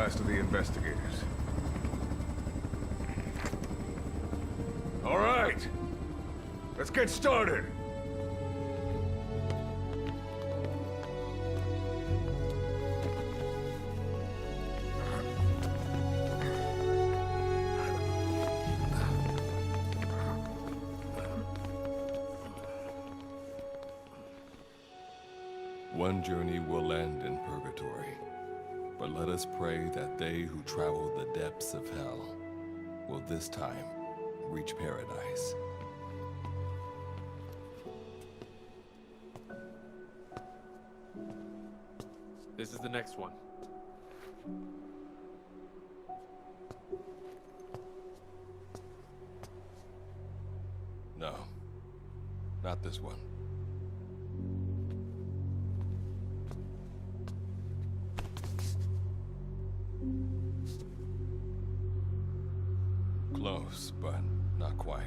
last of the investigators. All right, let's get started. One journey will end in purgatory, but let us pray that they who travel the depths of hell will this time reach paradise. This is the next one. No, not this one. Close, but not quite.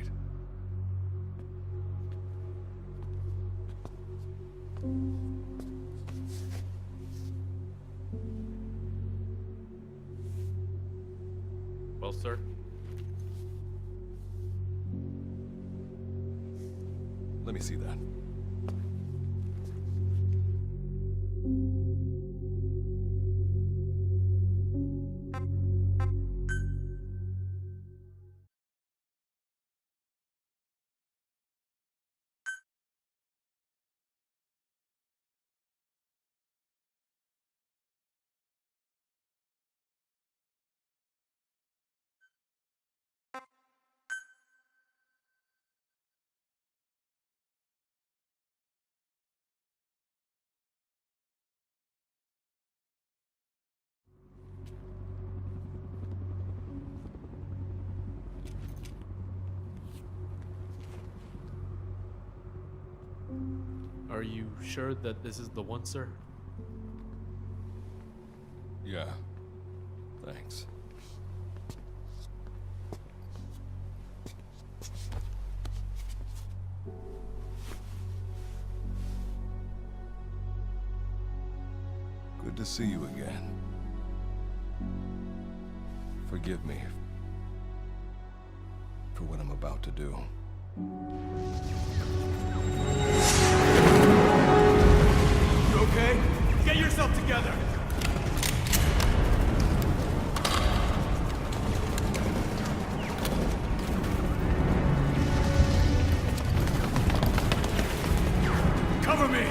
Well, sir? Let me see that. Are you sure that this is the one, sir? Yeah. Thanks. Good to see you again. Forgive me for what I'm about to do. You okay? Get yourself together! Cover me!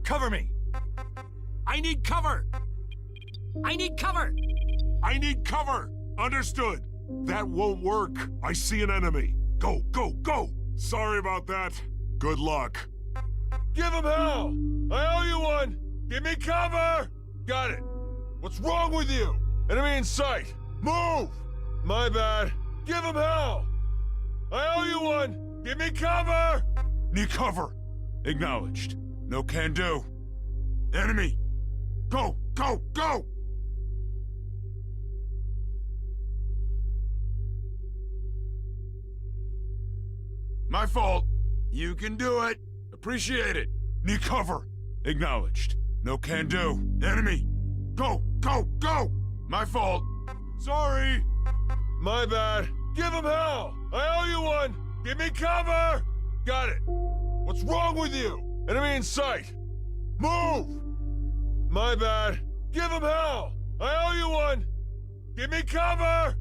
Cover me! I need cover! I need cover! I need cover! Understood! That won't work. I see an enemy. Go, go, go! Sorry about that. Good luck. Give him hell! I owe you one! Give me cover! Got it. What's wrong with you? Enemy in sight! Move! My bad. Give him hell! I owe you one! Give me cover! Need cover. Acknowledged. No can do. Enemy! Go, go, go! My fault. You can do it. Appreciate it. Need cover. Acknowledged. No can do. Enemy! Go, go, go! My fault. Sorry. My bad. Give him hell! I owe you one! Give me cover! Got it. What's wrong with you? Enemy in sight! Move! My bad. Give him hell! I owe you one! Give me cover!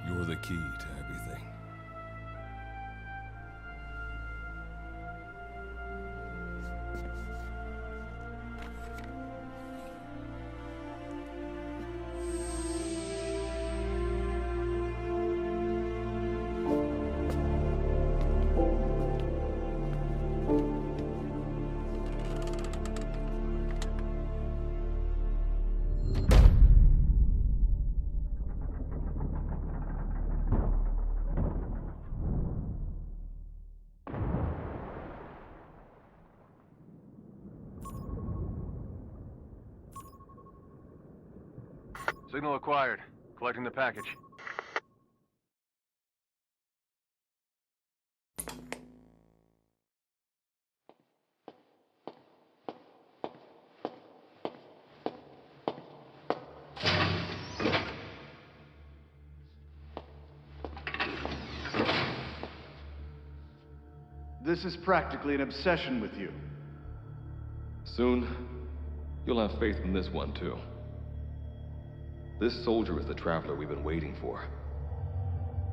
You're the key to everything. Signal acquired. Collecting the package. This is practically an obsession with you. Soon, you'll have faith in this one, too. This soldier is the traveler we've been waiting for.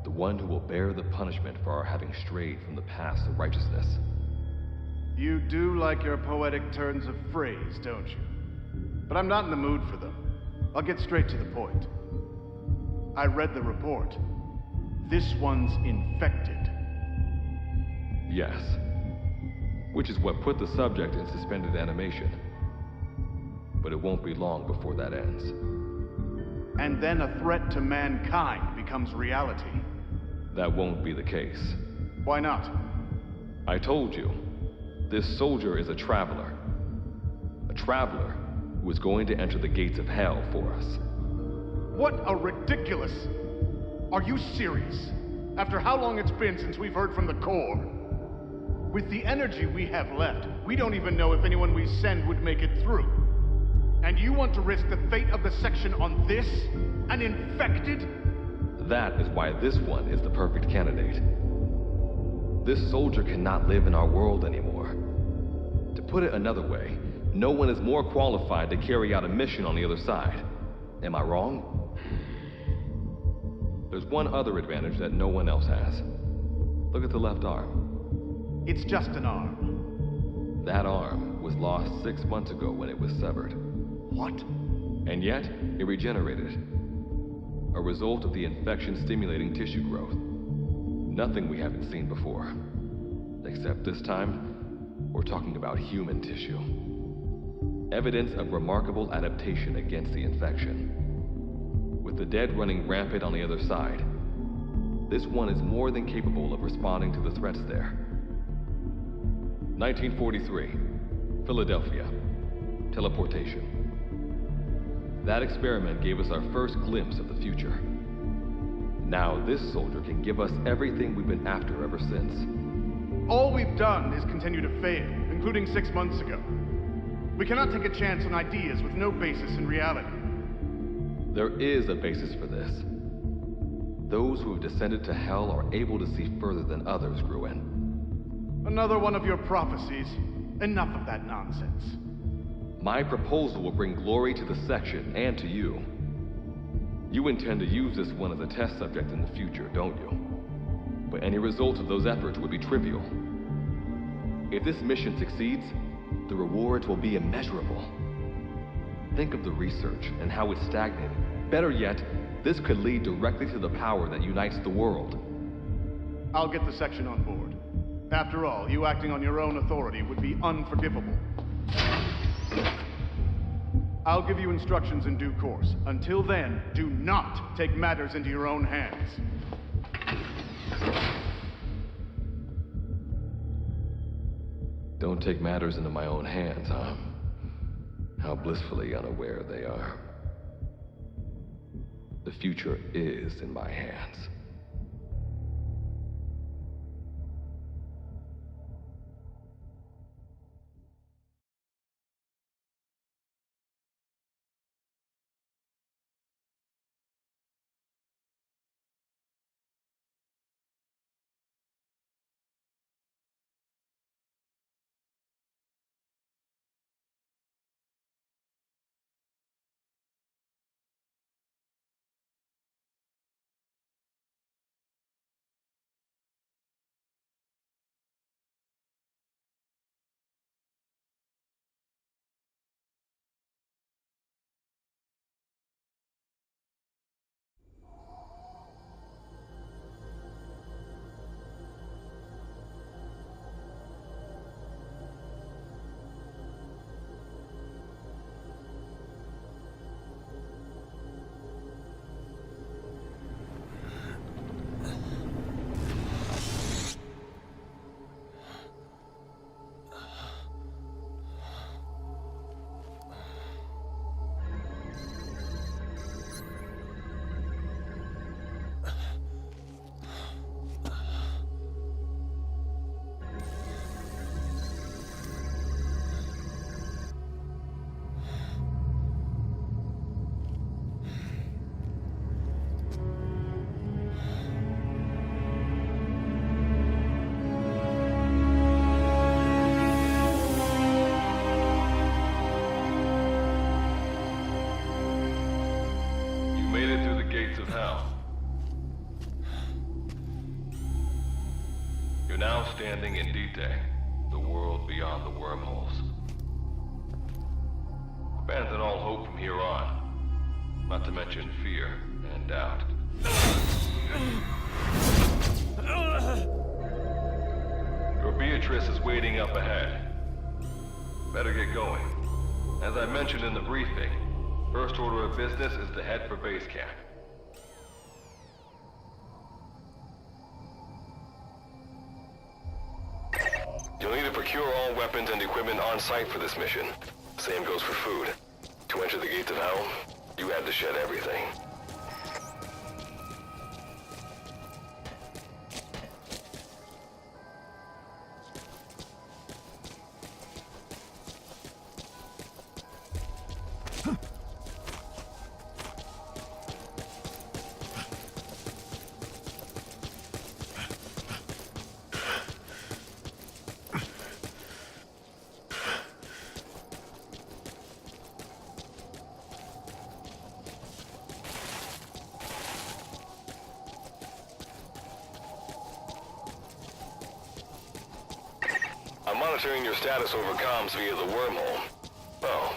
The one who will bear the punishment for our having strayed from the paths of righteousness. You do like your poetic turns of phrase, don't you? But I'm not in the mood for them. I'll get straight to the point. I read the report. This one's infected. Yes. Which is what put the subject in suspended animation. But it won't be long before that ends. And then a threat to mankind becomes reality. That won't be the case. Why not? I told you, this soldier is a traveler. A traveler who is going to enter the gates of hell for us. What a ridiculous... Are you serious? After how long it's been since we've heard from the Corps? With the energy we have left, we don't even know if anyone we send would make it through. And you want to risk the fate of the section on this? An infected? That is why this one is the perfect candidate. This soldier cannot live in our world anymore. To put it another way, no one is more qualified to carry out a mission on the other side. Am I wrong? There's one other advantage that no one else has. Look at the left arm. It's just an arm. That arm was lost 6 months ago when it was severed. What? And yet, it regenerated. A result of the infection-stimulating tissue growth. Nothing we haven't seen before. Except this time, we're talking about human tissue. Evidence of remarkable adaptation against the infection. With the dead running rampant on the other side, this one is more than capable of responding to the threats there. 1943, Philadelphia. Teleportation. That experiment gave us our first glimpse of the future. Now this soldier can give us everything we've been after ever since. All we've done is continue to fail, including 6 months ago. We cannot take a chance on ideas with no basis in reality. There is a basis for this. Those who have descended to hell are able to see further than others, Gruen. Another one of your prophecies. Enough of that nonsense. My proposal will bring glory to the section and to you. You intend to use this one as a test subject in the future, don't you? But any result of those efforts would be trivial. If this mission succeeds, the rewards will be immeasurable. Think of the research and how it's stagnated. Better yet, this could lead directly to the power that unites the world. I'll get the section on board. After all, you acting on your own authority would be unforgivable. I'll give you instructions in due course. Until then, do not take matters into your own hands. Don't take matters into my own hands, huh? How blissfully unaware they are. The future is in my hands. You're now standing in D-Day, the world beyond the wormholes. Abandon all hope from here on, not to mention fear and doubt. Your Beatrice is waiting up ahead. Better get going. As I mentioned in the briefing, first order of business is to head for base camp. You'll need to procure all weapons and equipment on site for this mission. Same goes for food. To enter the gates of hell, you had to shed everything. I'm monitoring your status over comms via the wormhole. Oh,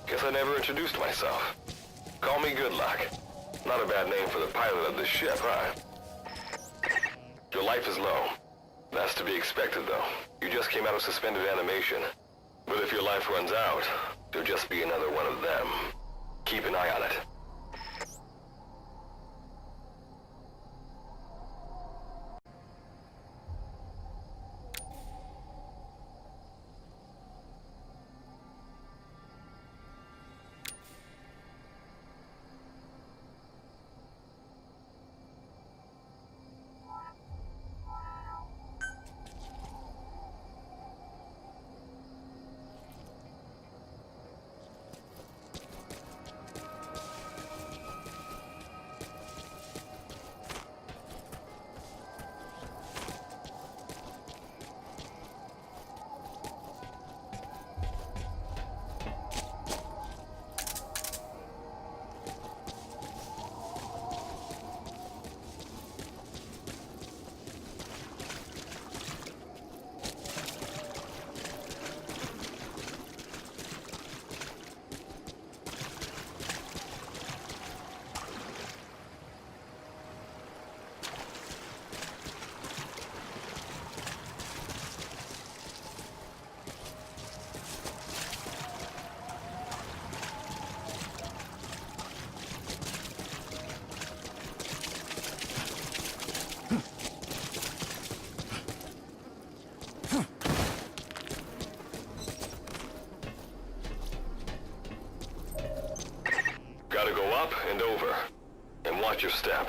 guess I never introduced myself. Call me Good Luck. Not a bad name for the pilot of this ship, huh? Your life is low. That's to be expected, though. You just came out of suspended animation. But if your life runs out, you'll just be another one of them. Keep an eye on it. watch your step.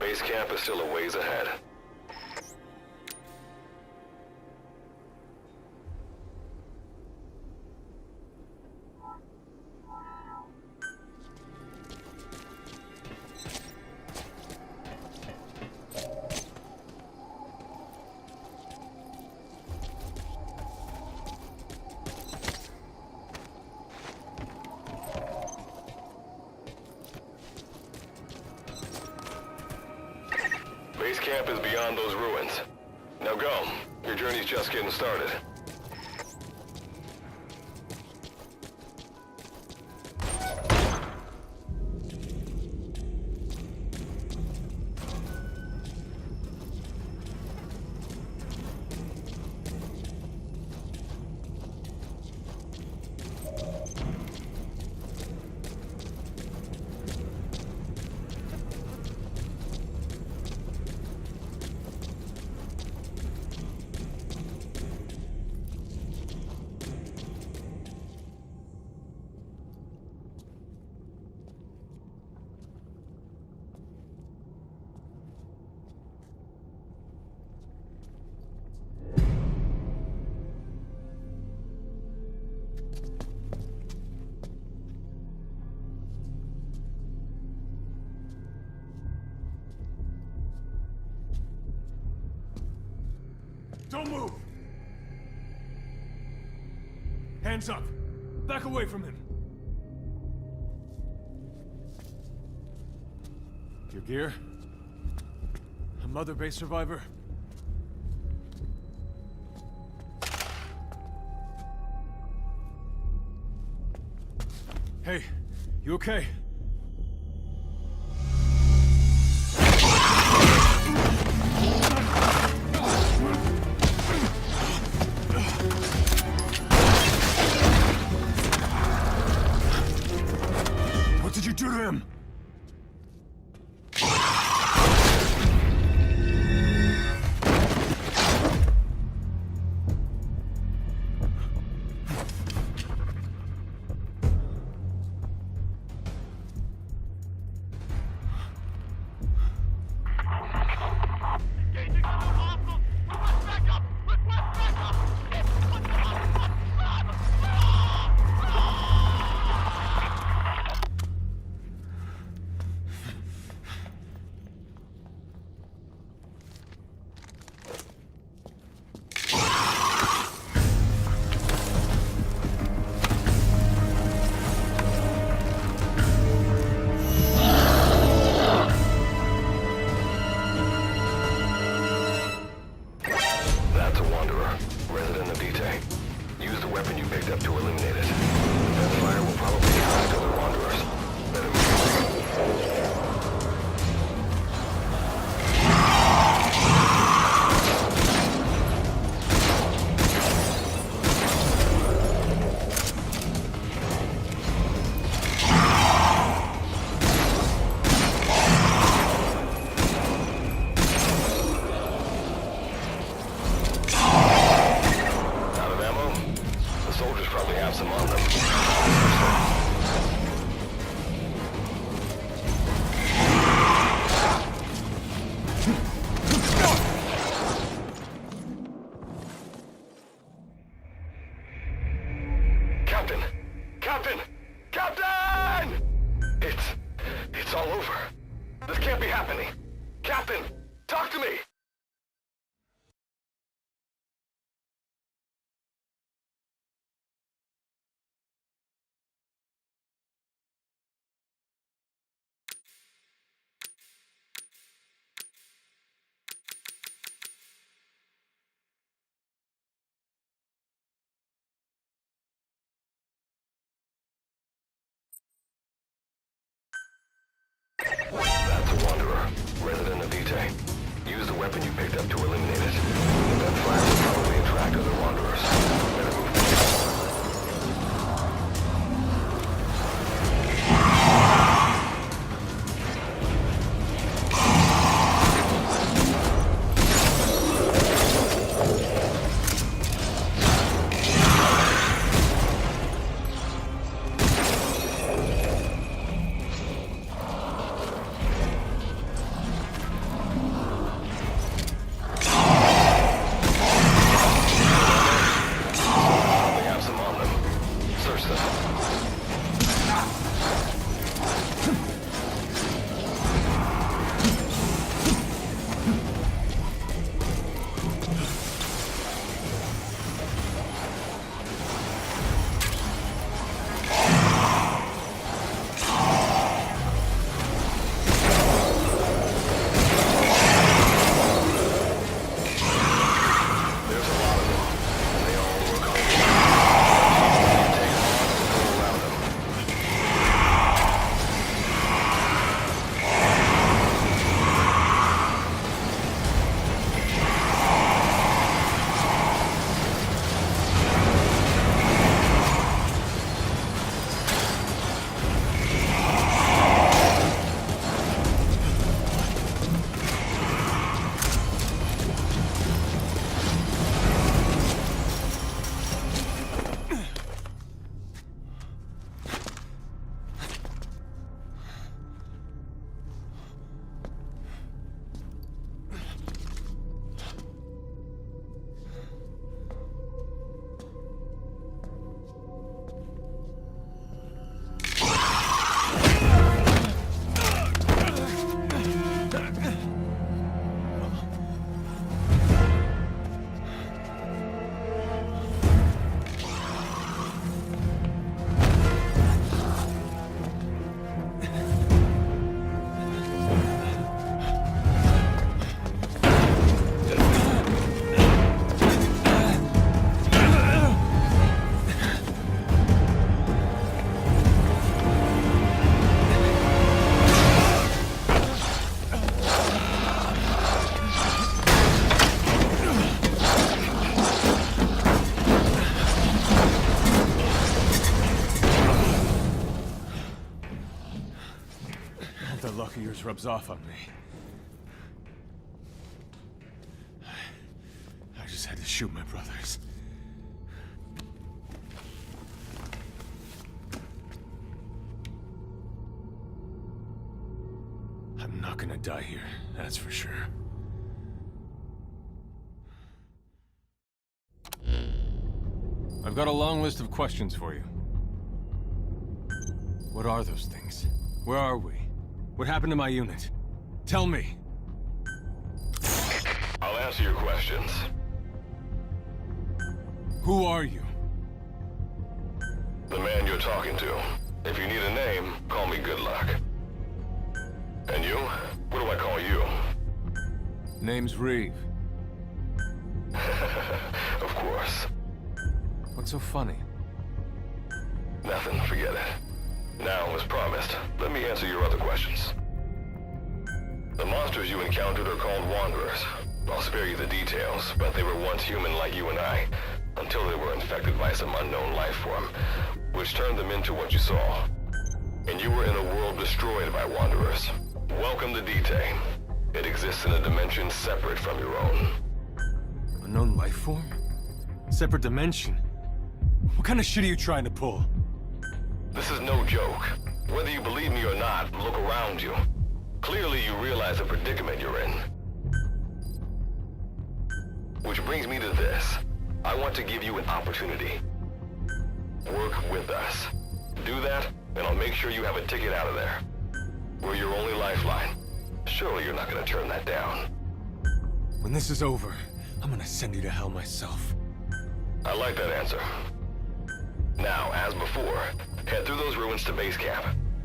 Base camp is still a ways ahead. Base camp is beyond those ruins. Now go. Your journey's just getting started. Don't move! Hands up! Back away from him! Your gear? A Mother Base survivor? Hey, you okay? What did you do to him? It's all over. This can't be happening. Captain, talk to me! That's a Wanderer, resident of Vitae. Use the weapon you picked up to eliminate it. That fire will probably attract other Wanderers. Better move forward. yours rubs off on me. I just had to shoot my brothers. I'm not gonna die here, that's for sure. I've got a long list of questions for you. What are those things? Where are we? What happened to my unit? Tell me! I'll answer your questions. Who are you? The man you're talking to. If you need a name, call me Good Luck. And you? What do I call you? Name's Reeve. Of course. What's so funny? Nothing, forget it. Now, as promised, let me answer your other questions. The monsters you encountered are called Wanderers. I'll spare you the details, but they were once human like you and I, until they were infected by some unknown life form, which turned them into what you saw. And you were in a world destroyed by Wanderers. Welcome to D-Day. It exists in a dimension separate from your own. Unknown life form? Separate dimension? What kind of shit are you trying to pull? This is no joke. Whether you believe me or not, look around you. Clearly you realize the predicament you're in. Which brings me to this. I want to give you an opportunity. Work with us. Do that, and I'll make sure you have a ticket out of there. We're your only lifeline. Surely you're not gonna turn that down. When this is over, I'm gonna send you to hell myself. I like that answer. Now, as before, head through those ruins to base camp.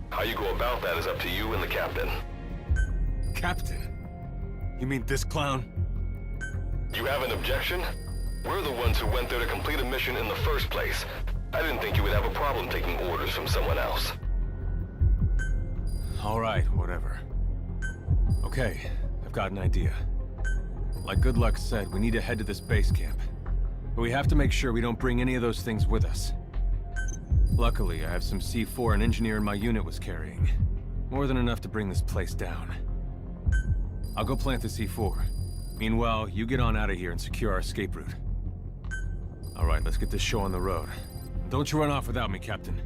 How you go about that is up to you and the captain. Captain? You mean this clown? You have an objection? We're the ones who went there to complete a mission in the first place. I didn't think you would have a problem taking orders from someone else. All right, whatever. Okay, I've got an idea. Like Good Luck said, we need to head to this base camp. But we have to make sure we don't bring any of those things with us. Luckily, I have some C4 an engineer in my unit was carrying. More than enough to bring this place down. I'll go plant the C4. Meanwhile, you get on out of here and secure our escape route. All right, let's get this show on the road. Don't you run off without me, Captain.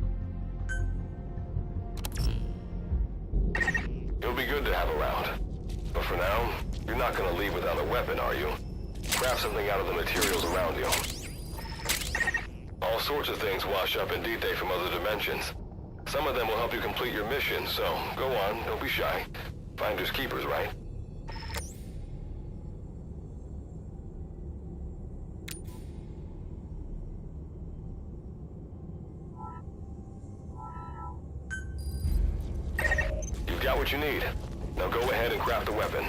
You'll be good to have around. But for now, you're not gonna leave without a weapon, are you? Grab something out of the materials around you. All sorts of things wash up in D-Day from other dimensions. Some of them will help you complete your mission, so go on, don't be shy. Finders keepers, right? You've got what you need. Now go ahead and craft a weapon.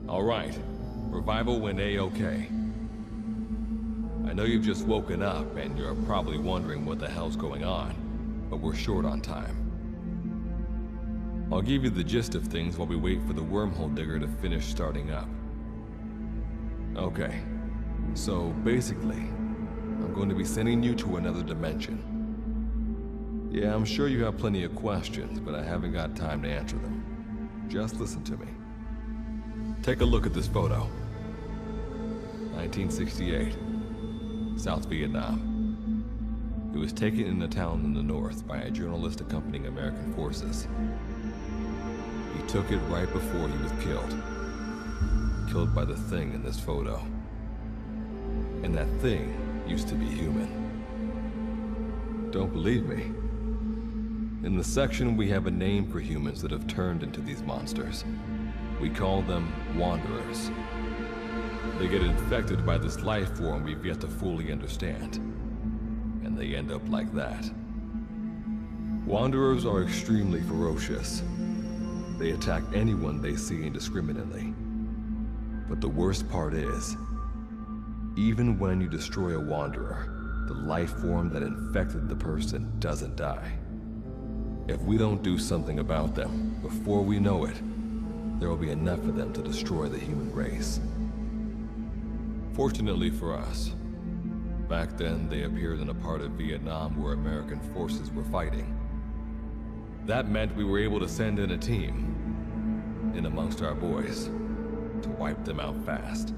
All right. Revival went A-okay. I know you've just woken up, and you're probably wondering what the hell's going on, but we're short on time. I'll give you the gist of things while we wait for the wormhole digger to finish starting up. Okay. So, basically, I'm going to be sending you to another dimension. Yeah, I'm sure you have plenty of questions, but I haven't got time to answer them. Just listen to me. Take a look at this photo. 1968, South Vietnam. It was taken in a town in the north by a journalist accompanying American forces. He took it right before he was killed. Killed by the thing in this photo. And that thing used to be human. Don't believe me? In the section, we have a name for humans that have turned into these monsters. We call them Wanderers. They get infected by this life form we've yet to fully understand. And they end up like that. Wanderers are extremely ferocious. They attack anyone they see indiscriminately. But the worst part is, even when you destroy a Wanderer, the life form that infected the person doesn't die. If we don't do something about them, before we know it, there will be enough of them to destroy the human race. Fortunately for us, back then they appeared in a part of Vietnam where American forces were fighting. That meant we were able to send in a team, in amongst our boys, to wipe them out fast.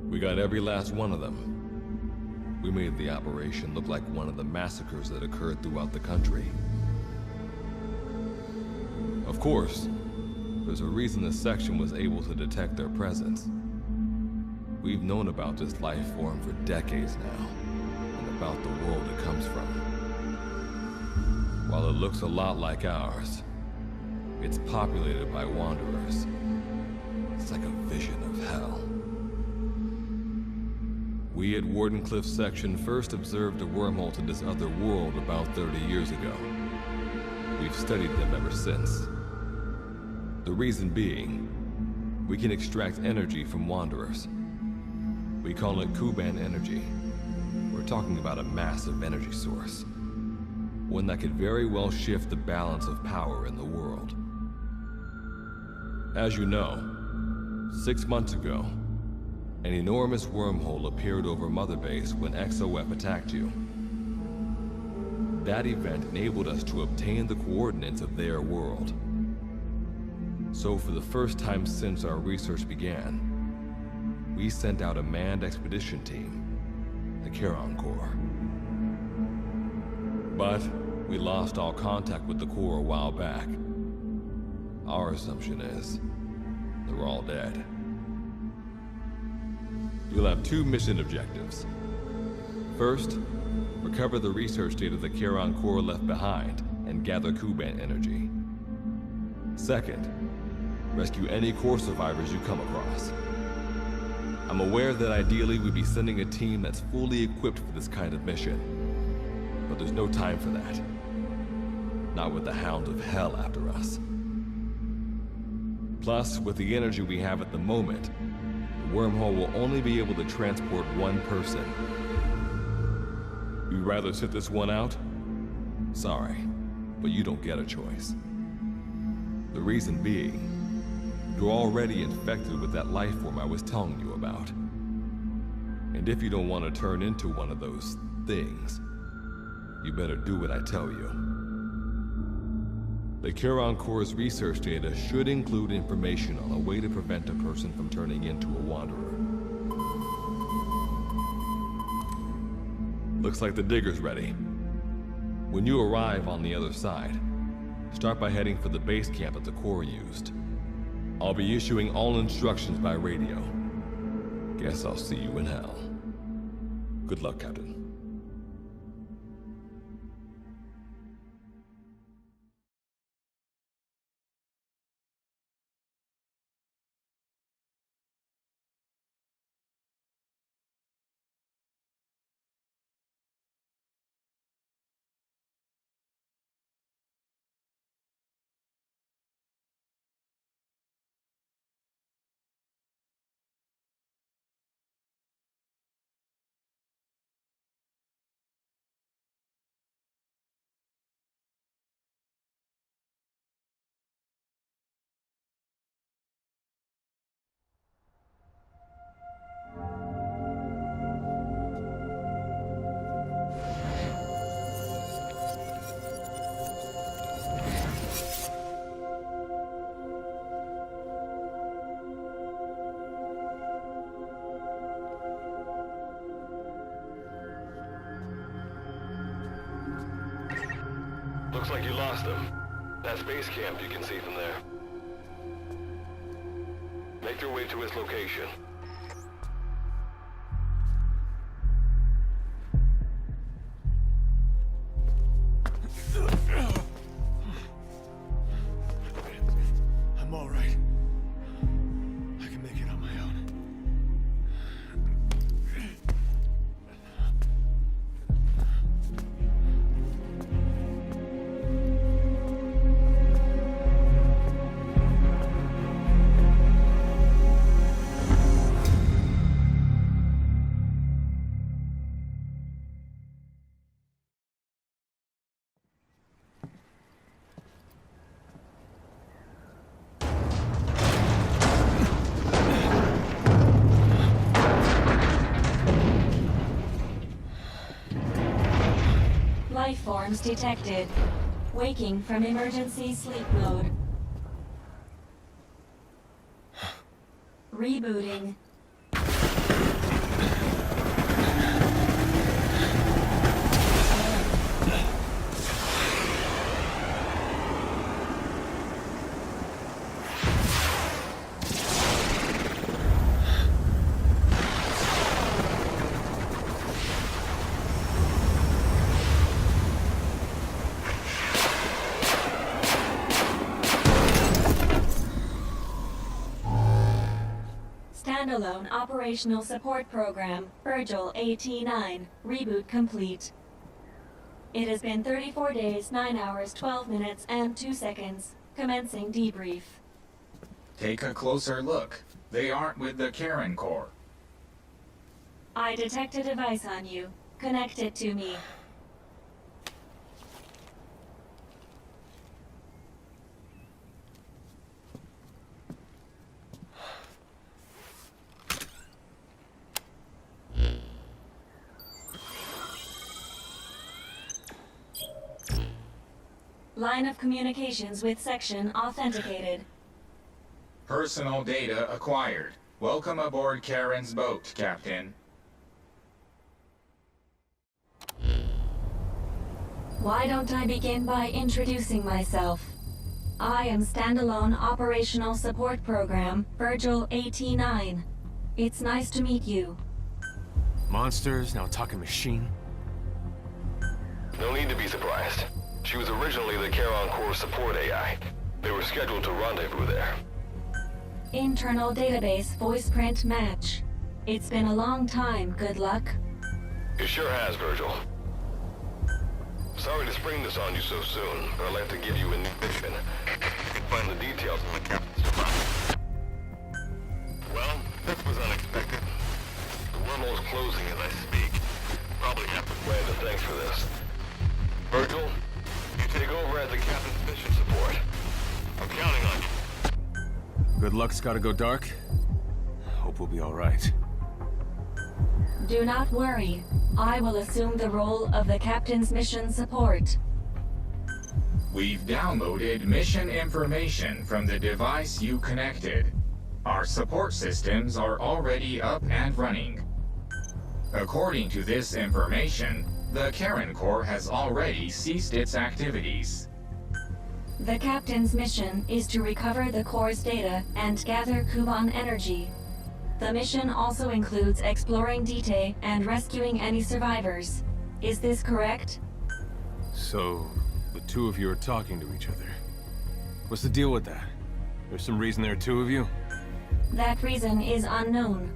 We got every last one of them. We made the operation look like one of the massacres that occurred throughout the country. Of course, there's a reason this section was able to detect their presence. We've known about this life form for decades now, and about the world it comes from. While it looks a lot like ours, it's populated by Wanderers. It's like a vision of hell. We at Wardenclyffe section first observed a wormhole to this other world about 30 years ago. We've studied them ever since. The reason being, we can extract energy from Wanderers. We call it Kuban energy. We're talking about a massive energy source. One that could very well shift the balance of power in the world. As you know, 6 months ago, an enormous wormhole appeared over Mother Base when XOF attacked you. That event enabled us to obtain the coordinates of their world. So for the first time since our research began, we sent out a manned expedition team, the Charon Corps. But we lost all contact with the Corps a while back. Our assumption is, they're all dead. You'll have 2 mission objectives. First, recover the research data the Charon Corps left behind and gather Kuban energy. Second, rescue any Corps survivors you come across. I'm aware that ideally we'd be sending a team that's fully equipped for this kind of mission. But there's no time for that. Not with the Hound of Hell after us. Plus, with the energy we have at the moment, the wormhole will only be able to transport one person. You'd rather sit this one out? Sorry, but you don't get a choice. The reason being, you're already infected with that life form I was telling you about. And if you don't want to turn into one of those things, you better do what I tell you. The Charon Corps' research data should include information on a way to prevent a person from turning into a Wanderer. Looks like the digger's ready. When you arrive on the other side, start by heading for the base camp that the Corps used. I'll be issuing all instructions by radio. Guess I'll see you in hell. Good luck, Captain. Looks like you lost him. That's base camp you can see from there. Make your way to his location. I'm all right. I can make it on my own. Life forms detected. Waking from emergency sleep mode. Rebooting. Standalone Operational Support Program, Virgil AT-9, reboot complete. It has been 34 days, 9 hours, 12 minutes, and 2 seconds. Commencing debrief. Take a closer look. They aren't with the Karen Corps. I detect a device on you. Connect it to me. Line of communications with section authenticated. Personal data acquired. Welcome aboard Karen's boat, Captain. Why don't I begin by introducing myself? I am Standalone Operational Support Program, Virgil AT-9. It's nice to meet you. Monsters, now talking machine. No need to be surprised. She was originally the Charon Corps support AI. They were scheduled to rendezvous there. Internal database voice print match. It's been a long time, good luck. It sure has, Virgil. Sorry to spring this on you so soon, but I'd like to give you a new mission. You can find the details in the captain's file. Well, this was unexpected. The wormhole's closing as I speak. Probably have to plan to thanks for this. Virgil, you take over as the captain's mission support. I'm counting on you. Good luck's gotta go dark. Hope we'll be all right. Do not worry. I will assume the role of the captain's mission support. We've downloaded mission information from the device you connected. Our support systems are already up and running. According to this information, the Karen Corps has already ceased its activities. The captain's mission is to recover the Corps' data and gather Kuban energy. The mission also includes exploring Dite and rescuing any survivors. Is this correct? So, the two of you are talking to each other. What's the deal with that? There's some reason there are two of you? That reason is unknown.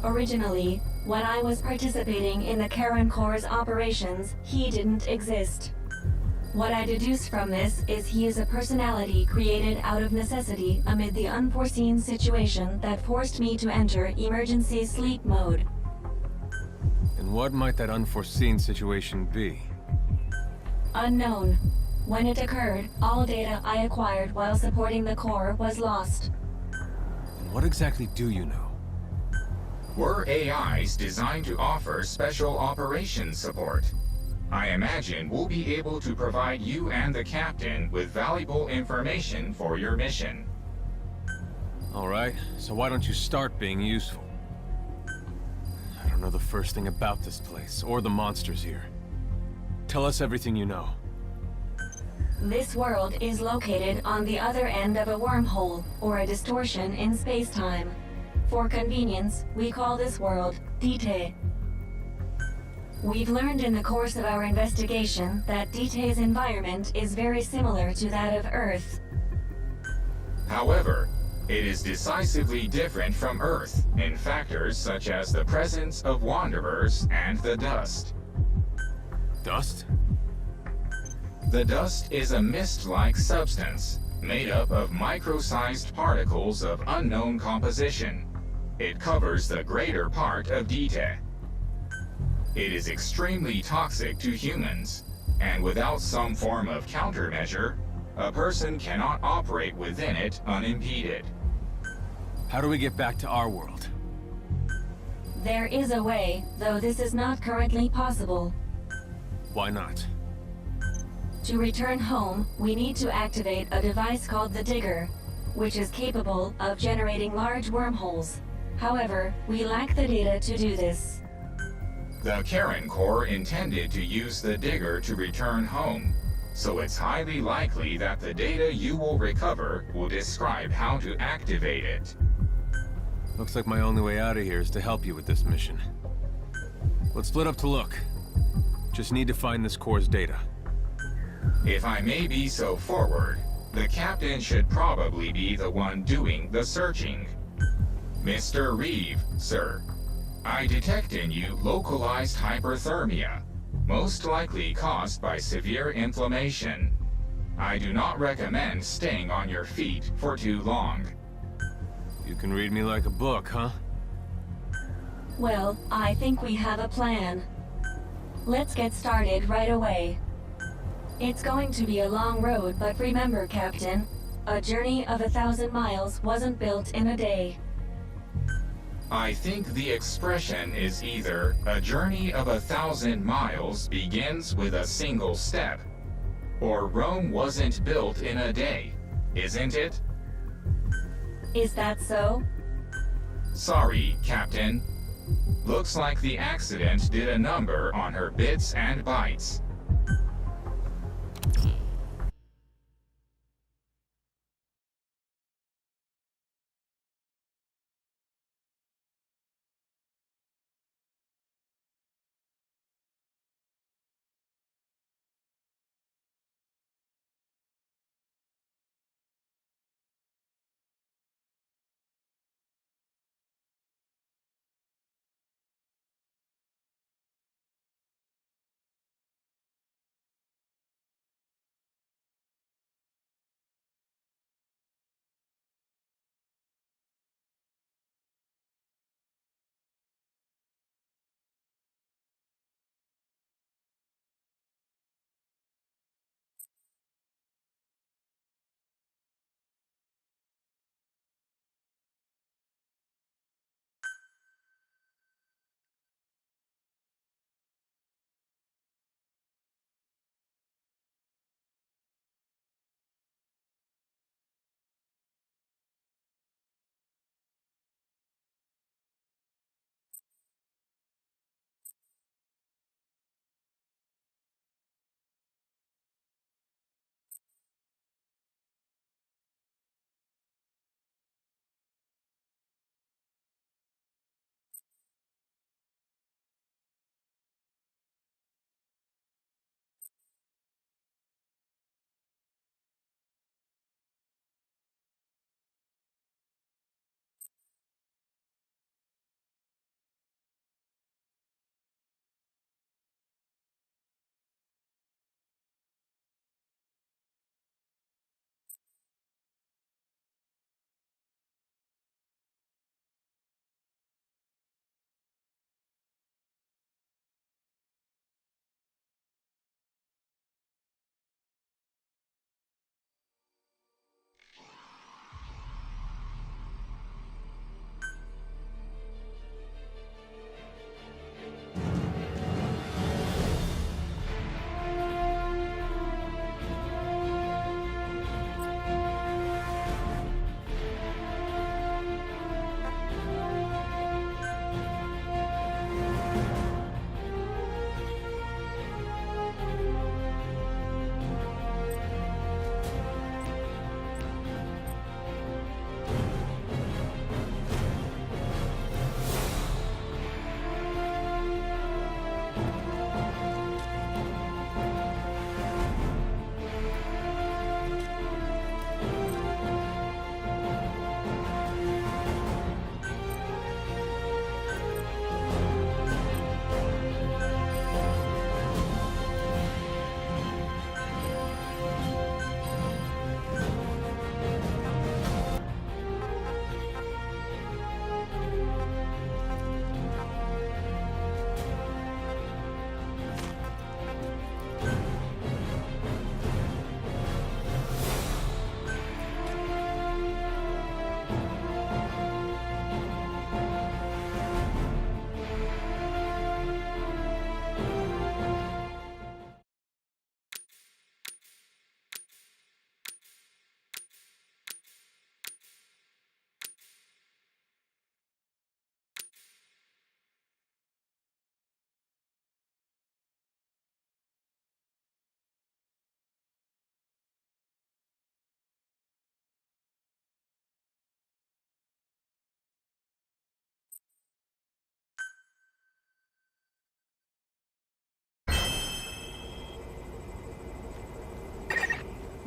Originally, when I was participating in the Karen Corps' operations, he didn't exist. What I deduce from this is he is a personality created out of necessity amid the unforeseen situation that forced me to enter emergency sleep mode. And what might that unforeseen situation be? Unknown. When it occurred, all data I acquired while supporting the Corps was lost. And what exactly do you know? We're AIs designed to offer special operations support. I imagine we'll be able to provide you and the captain with valuable information for your mission. All right, so why don't you start being useful? I don't know the first thing about this place, or the monsters here. Tell us everything you know. This world is located on the other end of a wormhole, or a distortion in space-time. For convenience, we call this world Dite. We've learned in the course of our investigation that Dite's environment is very similar to that of Earth. However, it is decisively different from Earth in factors such as the presence of wanderers and the dust. Dust? The dust is a mist-like substance made up of micro-sized particles of unknown composition. It covers the greater part of Dite. It is extremely toxic to humans, and without some form of countermeasure, a person cannot operate within it unimpeded. How do we get back to our world? There is a way, though this is not currently possible. Why not? To return home, we need to activate a device called the Digger, which is capable of generating large wormholes. However, we lack the data to do this. The Karen Corps intended to use the Digger to return home, so it's highly likely that the data you will recover will describe how to activate it. Looks like my only way out of here is to help you with this mission. Let's split up to look. Just need to find this Corps' data. If I may be so forward, the captain should probably be the one doing the searching. Mr. Reeve, sir, I detect in you localized hyperthermia, most likely caused by severe inflammation. I do not recommend staying on your feet for too long. You can read me like a book, huh? Well, I think we have a plan. Let's get started right away. It's going to be a long road, but remember, Captain, a journey of 1,000 miles wasn't built in a day. I think the expression is either a journey of 1,000 miles begins with a single step, or Rome wasn't built in a day, isn't it? Is that so? Sorry, Captain. Looks like the accident did a number on her bits and bytes.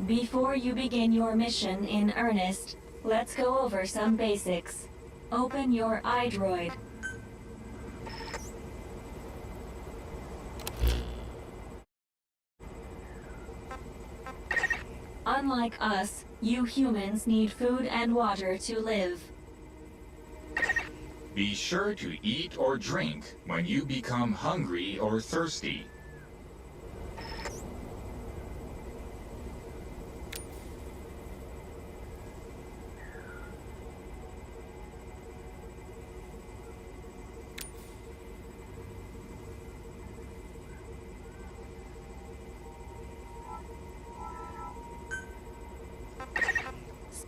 Before you begin your mission in earnest, let's go over some basics. Open your iDroid. Unlike us, you humans need food and water to live. Be sure to eat or drink when you become hungry or thirsty.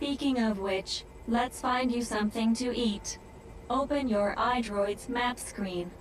Speaking of which, let's find you something to eat. Open your iDroid's map screen.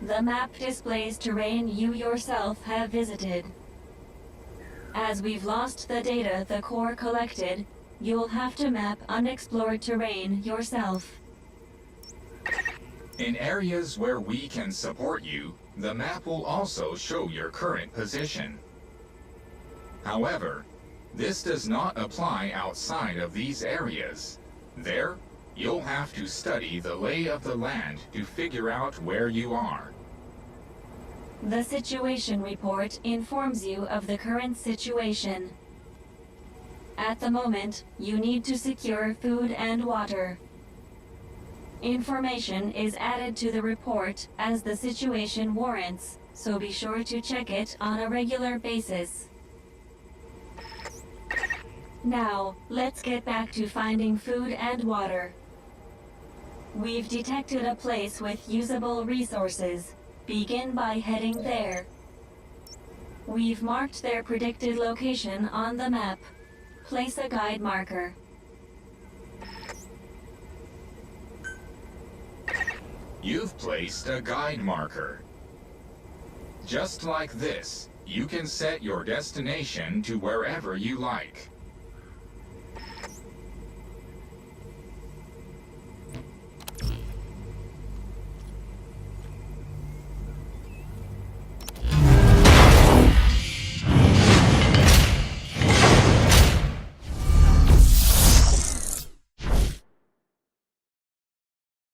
The map displays terrain you yourself have visited. As we've lost the data the core collected, you'll have to map unexplored terrain yourself. In areas where we can support you, the map will also show your current position. However, this does not apply outside of these areas. There, you'll have to study the lay of the land to figure out where you are. The situation report informs you of the current situation. At the moment, you need to secure food and water. Information is added to the report as the situation warrants, so be sure to check it on a regular basis. Now, let's get back to finding food and water. We've detected a place with usable resources. Begin by heading there. We've marked their predicted location on the map. Place a guide marker. You've placed a guide marker. Just like this, you can set your destination to wherever you like.